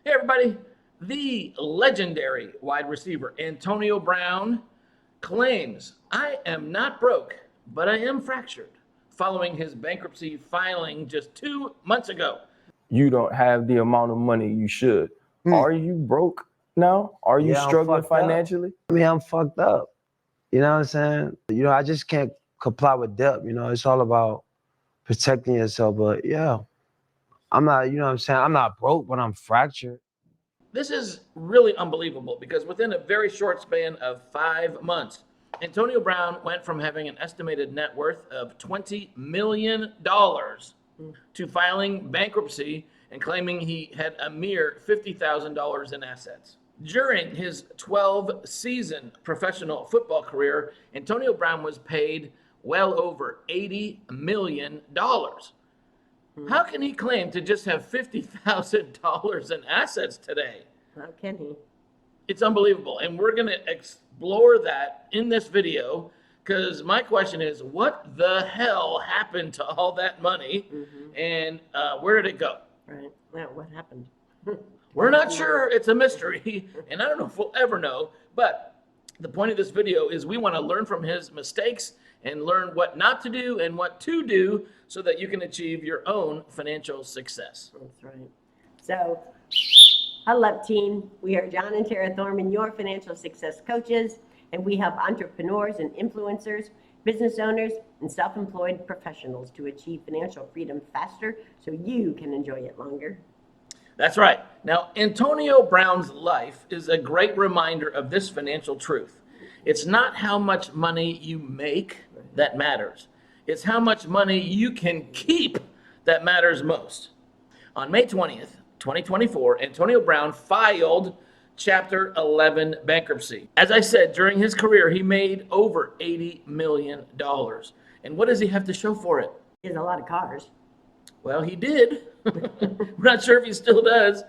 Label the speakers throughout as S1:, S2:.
S1: Hey, everybody. The legendary wide receiver Antonio Brown claims, I am not broke, but I am fractured, following his bankruptcy filing just 2 months ago.
S2: You don't have the amount of money you should. Are you broke now? Are you
S3: Yeah, I'm
S2: struggling
S3: fucked up.
S2: financially?
S3: I mean, I'm fucked up. You know what I'm saying? I just can't comply with debt. It's all about protecting yourself. But yeah, I'm not, what I'm saying? I'm not broke, but I'm fractured.
S1: This is really unbelievable because within a very short span of 5 months, Antonio Brown went from having an estimated net worth of $20 million to filing bankruptcy and claiming he had a mere $50,000 in assets. During his 12-season professional football career, Antonio Brown was paid well over $80 million. How can he claim to just have $50,000 in assets today?
S4: How can he?
S1: It's unbelievable. And we're going to explore that in this video because my question is, what the hell happened to all that money and where did it go?
S4: Right. Now, what happened?
S1: We're not sure. It's a mystery, and I don't know if we'll ever know. But the point of this video is we want to learn from his mistakes and learn what not to do and what to do so that you can achieve your own financial success.
S4: That's right. So, huddle up, team. We are John and Tara Thorman, your financial success coaches, and we help entrepreneurs and influencers, business owners, and self-employed professionals to achieve financial freedom faster so you can enjoy it longer.
S1: That's right. Now, Antonio Brown's life is a great reminder of this financial truth. It's not how much money you make that matters. It's how much money you can keep that matters most. On May 20th, 2024, Antonio Brown filed Chapter 11 bankruptcy. As I said, during his career, he made over $80 million. And what does he have to show for it?
S4: He has a lot of cars.
S1: Well, he did. We're not sure if he still does.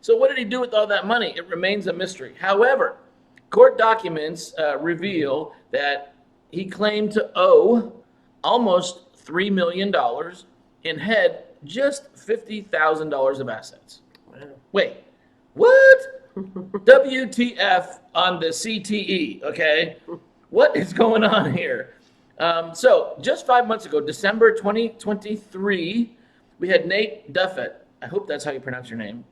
S1: So what did he do with all that money? It remains a mystery. However, court documents reveal that he claimed to owe almost $3 million and had just $50,000 of assets.
S4: Wow.
S1: Wait, what? WTF on the CTE, okay? What is going on here? So just 5 months ago, December 2023, we had Nate Duffett, I hope that's how you pronounce your name,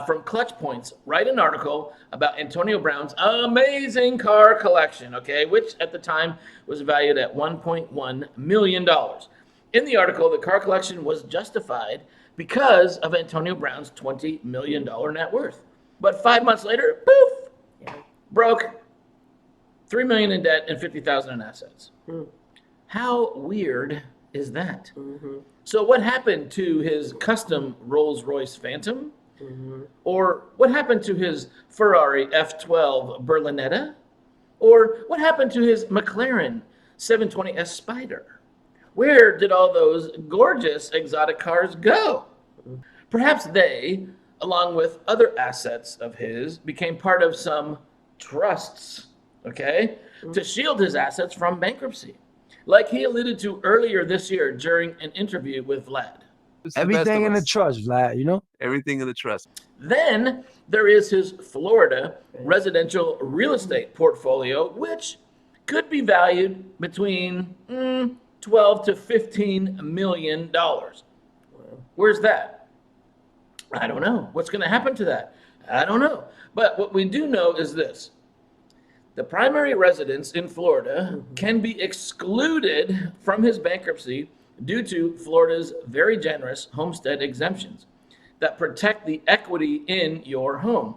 S1: from Clutch Points, write an article about Antonio Brown's amazing car collection, okay, which at the time was valued at $1.1 million. In the article, the car collection was justified because of Antonio Brown's $20 million net worth. But 5 months later, poof, broke, $3 million in debt and $50,000 in assets. How weird is that? So what happened to his custom Rolls-Royce Phantom? Or what happened to his Ferrari F12 Berlinetta? Or what happened to his McLaren 720S Spider? Where did all those gorgeous exotic cars go? Perhaps they, along with other assets of his, became part of some trusts, okay, to shield his assets from bankruptcy, like he alluded to earlier this year during an interview with Vlad.
S3: Everything in the trust, Vlad,
S5: Everything in the trust.
S1: Then there is his Florida residential real estate portfolio, which could be valued between 12 to $15 million. Where's that? I don't know. What's going to happen to that? I don't know. But what we do know is this. The primary residence in Florida can be excluded from his bankruptcy due to Florida's very generous homestead exemptions that protect the equity in your home.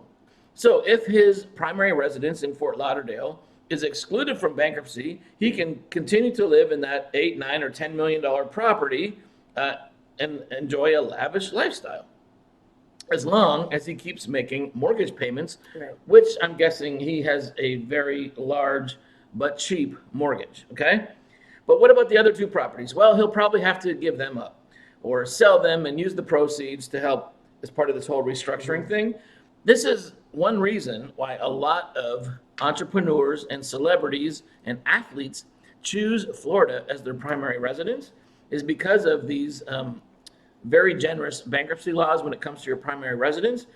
S1: So if his primary residence in Fort Lauderdale is excluded from bankruptcy, he can continue to live in that $8, $9, or $10 million property and enjoy a lavish lifestyle, as long as he keeps making mortgage payments, which I'm guessing he has a very large but cheap mortgage, okay? But what about the other two properties? Well, he'll probably have to give them up or sell them and use the proceeds to help as part of this whole restructuring thing. This is one reason why a lot of entrepreneurs and celebrities and athletes choose Florida as their primary residence, is because of these very generous bankruptcy laws when it comes to your primary residence,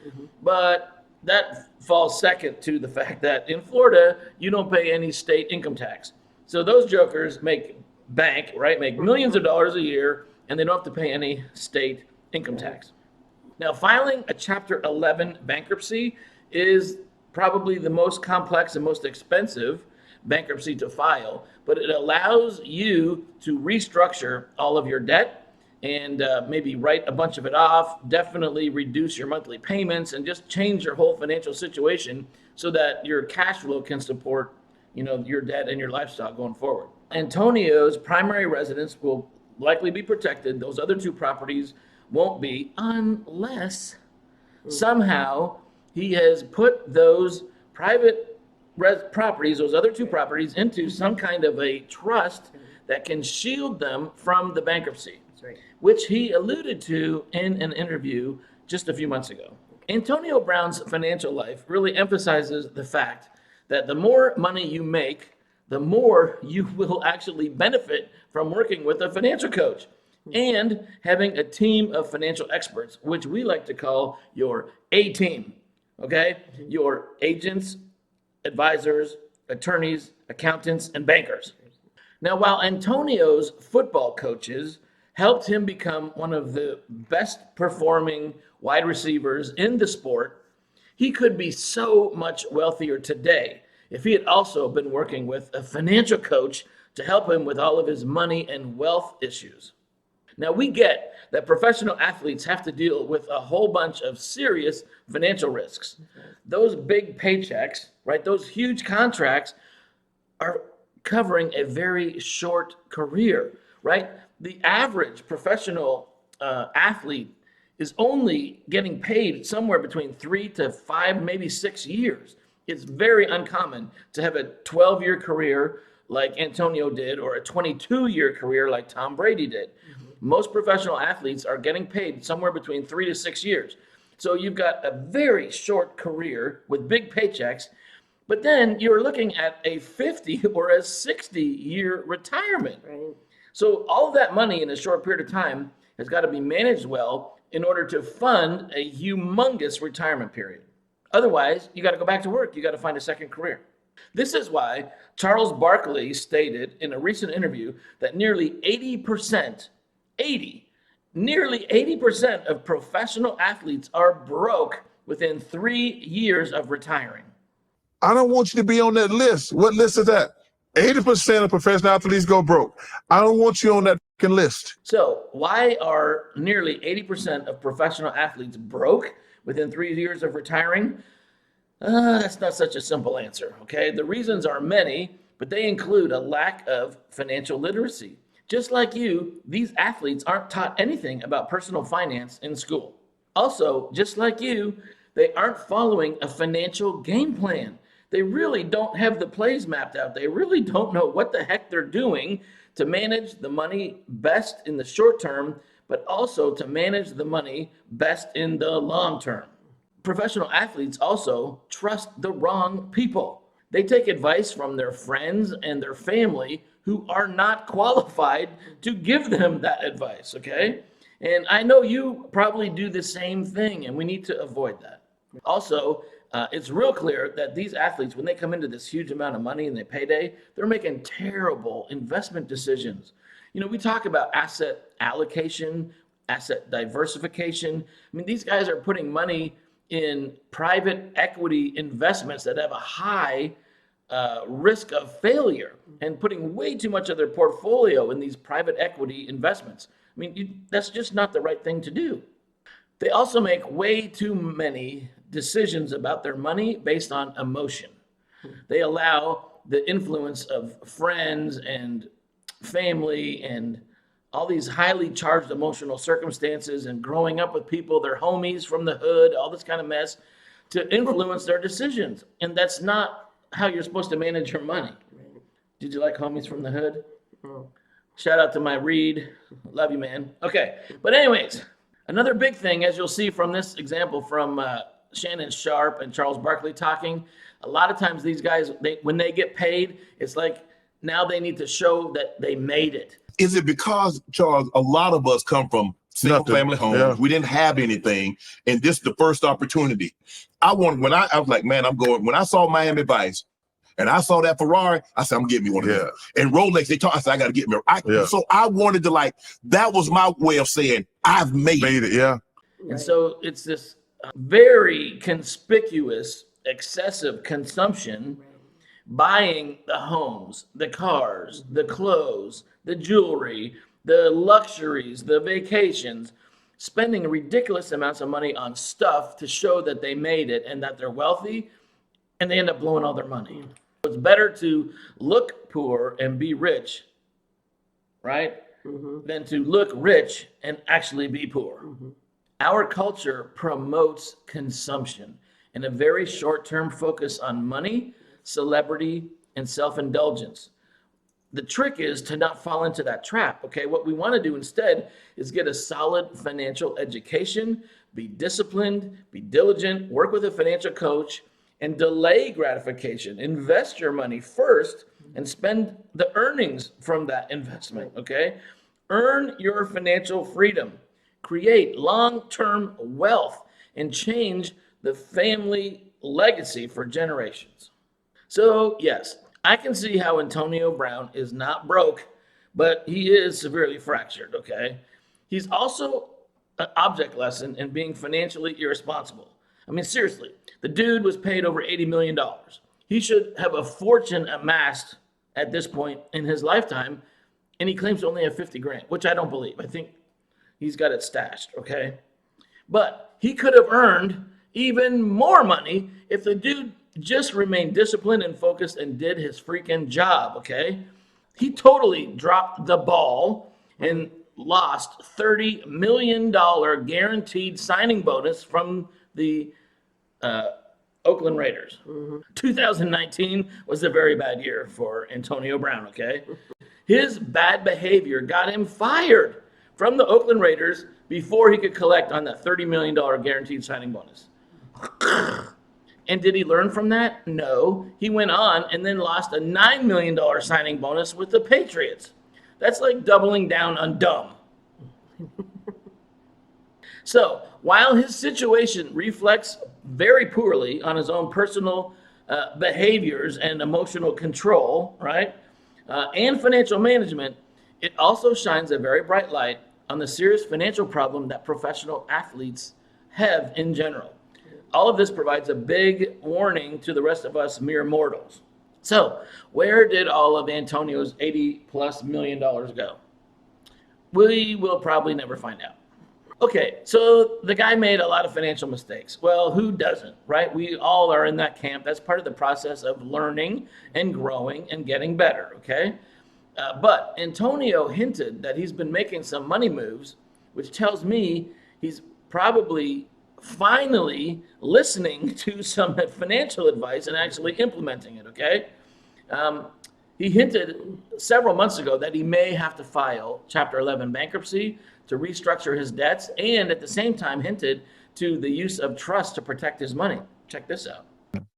S1: but that falls second to the fact that in Florida, you don't pay any state income tax. So those jokers make bank, right? Make millions of dollars a year, and they don't have to pay any state income tax. Now, filing a Chapter 11 bankruptcy is probably the most complex and most expensive bankruptcy to file, but it allows you to restructure all of your debt and maybe write a bunch of it off, definitely reduce your monthly payments, and just change your whole financial situation so that your cash flow can support, your debt and your lifestyle going forward. Antonio's primary residence will likely be protected. Those other two properties won't be, unless somehow he has put those private properties, those other two properties, into some kind of a trust that can shield them from the bankruptcy,
S4: right.
S1: which he alluded to in an interview just a few months ago. Antonio Brown's financial life really emphasizes the fact that the more money you make, the more you will actually benefit from working with a financial coach and having a team of financial experts, which we like to call your A-team, okay? Your agents, advisors, attorneys, accountants, and bankers. Now, while Antonio's football coaches helped him become one of the best performing wide receivers in the sport, he could be so much wealthier today if he had also been working with a financial coach to help him with all of his money and wealth issues. Now, we get that professional athletes have to deal with a whole bunch of serious financial risks. Those big paychecks, right, those huge contracts are covering a very short career, right? The average professional athlete is only getting paid somewhere between 3 to 5, maybe 6 years. It's very uncommon to have a 12-year career like Antonio did, or a 22-year career like Tom Brady did. Most professional athletes are getting paid somewhere between 3 to 6 years. So you've got a very short career with big paychecks, but then you're looking at a 50 or a 60-year retirement.
S4: Right.
S1: So all of that money in a short period of time has got to be managed well in order to fund a humongous retirement period. Otherwise, you got to go back to work. You got to find a second career. This is why Charles Barkley stated in a recent interview that nearly 80% of professional athletes are broke within 3 years of retiring.
S5: I don't want you to be on that list. What list is that? 80% of professional athletes go broke. I don't want you on that fucking list.
S1: So why are nearly 80% of professional athletes broke within 3 years of retiring? That's not such a simple answer, okay? The reasons are many, but they include a lack of financial literacy. Just like you, these athletes aren't taught anything about personal finance in school. Also, just like you, they aren't following a financial game plan. They really don't have the plays mapped out. They really don't know what the heck they're doing to manage the money best in the short term, but also to manage the money best in the long term. Professional athletes also trust the wrong people. They take advice from their friends and their family who are not qualified to give them that advice, okay? And I know you probably do the same thing, and we need to avoid that. Also, it's real clear that these athletes, when they come into this huge amount of money and they payday, they're making terrible investment decisions. We talk about asset allocation, asset diversification. I mean, these guys are putting money in private equity investments that have a high risk of failure and putting way too much of their portfolio in these private equity investments. I mean, that's just not the right thing to do. They also make way too many decisions about their money based on emotion. They allow the influence of friends and family and all these highly charged emotional circumstances and growing up with people, their homies from the hood, all this kind of mess, to influence their decisions. And that's not how you're supposed to manage your money. Did you like homies from the hood? Shout out to my Reed. Love you, man. Okay. But anyways, another big thing, as you'll see from this example from Shannon Sharp and Charles Barkley talking, a lot of times these guys, when they get paid, it's like now they need to show that they made it.
S5: Is it because, Charles, a lot of us come from Nothing.
S6: single-family homes.
S5: Yeah.
S6: We didn't have anything, and this is the first opportunity. I was like, man, I'm going. When I saw Miami Vice, and I saw that Ferrari, I said, I'm getting me one of them. And Rolex, they talk. I said, I got to get me. So I wanted to that was my way of saying I've made it.
S5: Yeah.
S1: And so it's this very conspicuous, excessive consumption, buying the homes, the cars, the clothes, the jewelry, the luxuries, the vacations, spending ridiculous amounts of money on stuff to show that they made it and that they're wealthy, and they end up blowing all their money. It's better to look poor and be rich, right? Than to look rich and actually be poor. Our culture promotes consumption and a very short-term focus on money, celebrity, and self-indulgence. The trick is to not fall into that trap, okay? What we want to do instead is get a solid financial education, be disciplined, be diligent, work with a financial coach, and delay gratification. Invest your money first and spend the earnings from that investment, okay? Earn your financial freedom. Create long-term wealth and change the family legacy for generations. So, yes, I can see how Antonio Brown is not broke, but he is severely fractured, okay? He's also an object lesson in being financially irresponsible. I mean, seriously, the dude was paid over $80 million. He should have a fortune amassed at this point in his lifetime, and he claims to only have 50 grand, which I don't believe. I think he's got it stashed, okay? But he could have earned even more money if the dude just remained disciplined and focused and did his freaking job, okay? He totally dropped the ball and lost $30 million guaranteed signing bonus from the Oakland Raiders. 2019 was a very bad year for Antonio Brown, okay? His bad behavior got him fired from the Oakland Raiders before he could collect on that $30 million guaranteed signing bonus. And did he learn from that? No. He went on and then lost a $9 million signing bonus with the Patriots. That's like doubling down on dumb. So, while his situation reflects very poorly on his own personal behaviors and emotional control, right, and financial management, it also shines a very bright light on the serious financial problem that professional athletes have in general. All of this provides a big warning to the rest of us mere mortals. So, where did all of Antonio's $80+ million go? We will probably never find out. Okay, so the guy made a lot of financial mistakes. Well, who doesn't, right? We all are in that camp. That's part of the process of learning and growing and getting better, okay? But Antonio hinted that he's been making some money moves, which tells me he's probably finally listening to some financial advice and actually implementing it, okay? He hinted several months ago that he may have to file Chapter 11 bankruptcy to restructure his debts, and at the same time hinted to the use of trust to protect his money. Check this out.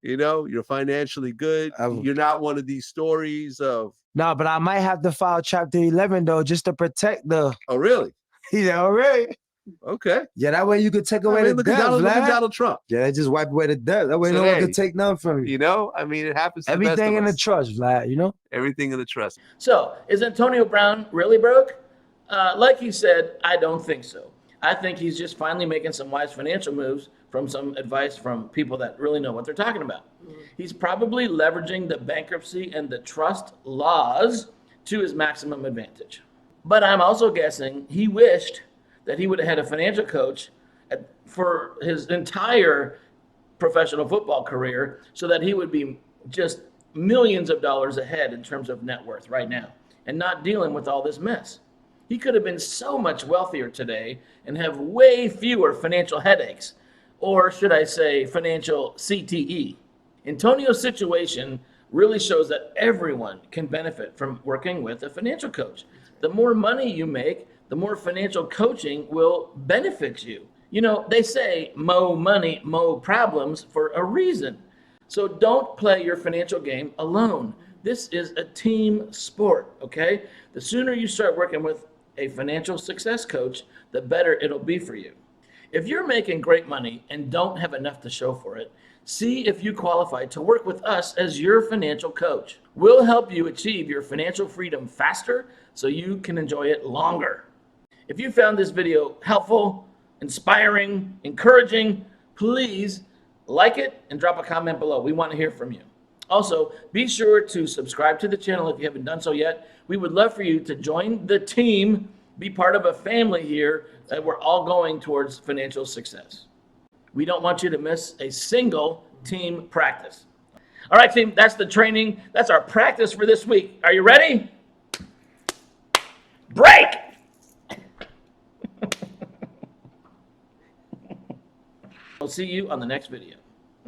S7: You know, you're financially good. You're not one of these stories of.
S3: No, but I might have to file Chapter 11 though, just to protect the.
S7: Oh, really?
S3: Yeah, all right.
S7: Okay.
S3: Yeah, that way you could take away the
S7: look
S3: debt,
S7: at
S3: Vlad.
S7: Donald Trump.
S3: Yeah, they just wipe away the debt. That way
S7: So,
S3: no one
S7: hey,
S3: can take nothing from you.
S7: You know, I mean, it happens to the best
S3: Everything
S7: of
S3: in the
S7: us.
S3: trust, Vlad, you know?
S7: Everything in the trust.
S1: So, is Antonio Brown really broke? Like he said, I don't think so. I think he's just finally making some wise financial moves from some advice from people that really know what they're talking about. He's probably leveraging the bankruptcy and the trust laws to his maximum advantage. But I'm also guessing he wished that he would have had a financial coach for his entire professional football career so that he would be just millions of dollars ahead in terms of net worth right now and not dealing with all this mess. He could have been so much wealthier today and have way fewer financial headaches, or should I say financial CTE. Antonio's situation really shows that everyone can benefit from working with a financial coach. The more money you make, the more financial coaching will benefit you. You know, they say mo money, mo problems for a reason. So don't play your financial game alone. This is a team sport, okay? The sooner you start working with a financial success coach, the better it'll be for you. If you're making great money and don't have enough to show for it, see if you qualify to work with us as your financial coach. We'll help you achieve your financial freedom faster so you can enjoy it longer. If you found this video helpful, inspiring, encouraging, please like it and drop a comment below. We want to hear from you. Also, be sure to subscribe to the channel if you haven't done so yet. We would love for you to join the team, be part of a family here that we're all going towards financial success. We don't want you to miss a single team practice. All right, team, that's the training. That's our practice for this week. Are you ready? Break! We'll see you on the next video.